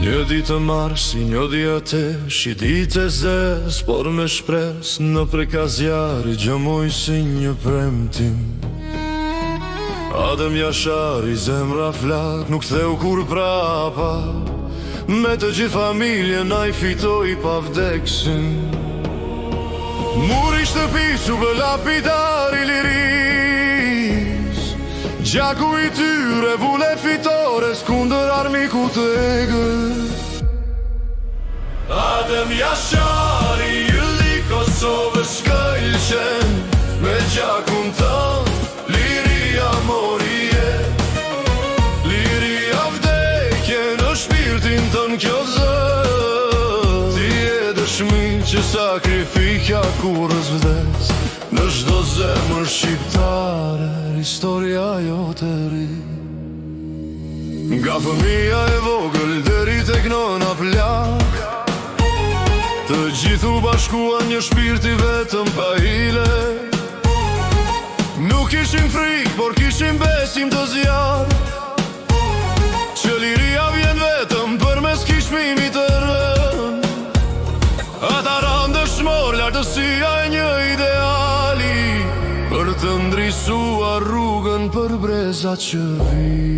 Një ditë marrë si një djetë, shi ditë e zes, por me shpres në prekazjari gjëmuj si një premtim. Adem Jashari, zemra flak, nuk theu kur prapa, me të gjithë familje na i fitoj pa vdeksin. Muri shtëpisu bë lapidar i liris, gjaku i tyre vule fitores kundër armiku të egët. Adem Jashari, yli Kosovës shkëlqen, me gjakun tënë, liria morije, liria vdekje në shpirtin tënë kjo zë. Ti e dëshmi që sakrifika kur vdes, në çdo zemër shqiptare, historia jote ri. Nga fëmia e vogël deri tek nëna plak, të gjithu bashkuan një shpirti vetëm pa hile. Nuk kishin frikë, por kishin besim të zjarë, që liria vjen vetëm për mes kishmimit të rënd. Ata ranë dëshmor lartësia e një ideali, për të ndrisuar rrugën për brezat që vijnë.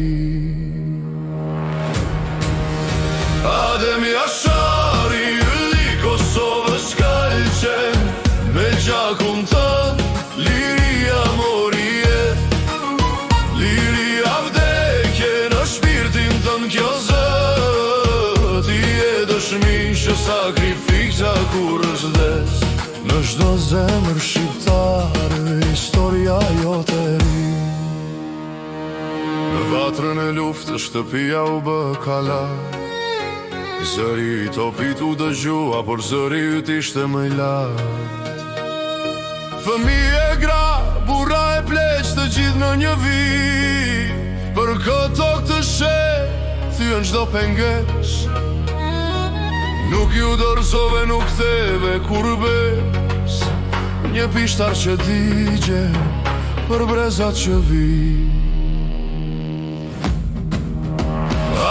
Adem Jashari, yli Kosovës shkëlqen, me gjakun tënë, liria morije, liria vdekje në shpirtin tënë kjo zë. Ti e dëshmi që sakrifika kur vdes, në çdo zemër shqiptare, historia jote ri. Në vatrën e luftës shtëpia u bë kalak, zëri i topit u dëgjua, por zëri yt ishte më i lartë. Fëmijë e gra, burra e pleq, të gjithë në një vit, për këtë tokë të sheh, thyen çdo penges. Nuk ju dorëzove, nuk theve kur bes, një pishtar që digje për brezat që vijnë.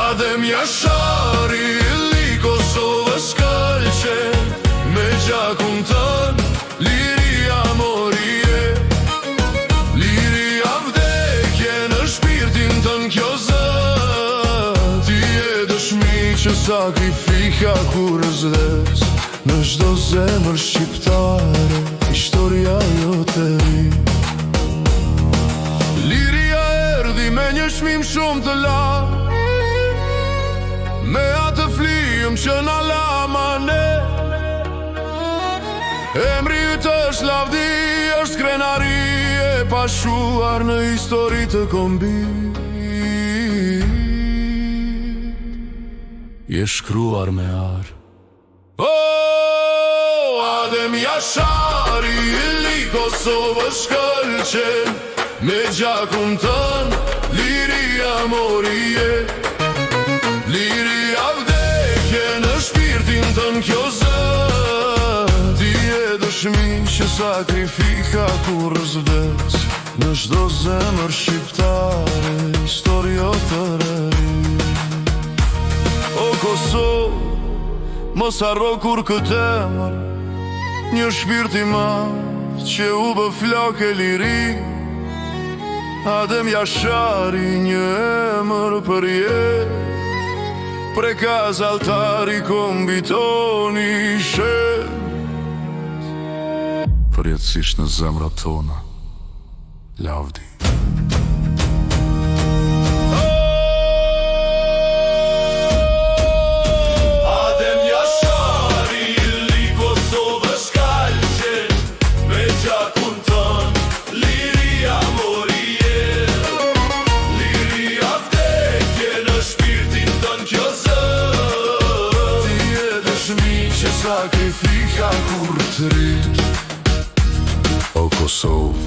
Adem Jashari, yli Kosovës shkëlqen, me gjakun tënë, liria morije, liria vdekje në shpirtin tënë kjo zë. Ti e dëshmi që sakrifika kur vdes, në çdo zemër shqiptare, historia jote ri. Liria erdhi me një çmim shumë të lartë, me atë flijëm që na la manet. Emri yt është lavdi, është krenari e pashuar në histori të kombit. Je shkruar me ar. Oh, Adem Jashari, yli Kosovës shkëlqen, me gjakun tënë, liria morije, liria vdekje në shpirtin tënë kjo zë. Ti e dëshmi që sakrifika kur vdes, në çdo zemër shqiptare, historia të ri. O Kosovë, mos harro kur këtë emër, një shpirt i madh që u bë flokë e liri. Adem Jashari, një emër për jetë, prekaz altari kombitoni shet. Përjetësisht në zemrat tona, lavdi. Adem Jashari, yli Kosovës shkëlqen, me gjakun tënë, liria morije, liria vdekje në shpirtin tënë kjo zë. Ti e dëshmi që sakrifika kur të ri. O Kosovë,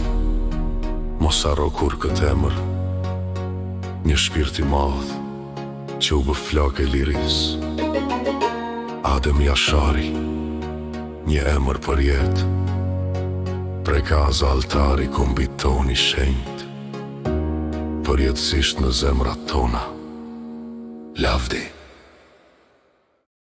Mos harro kur këtë emër, një shpirt i madh që u bë flakë e liris. Adem Jashari, një emër për jetë, prekaza altari ku mbi toni shenjt, përjetësisht në zemrat tona. Lavdi.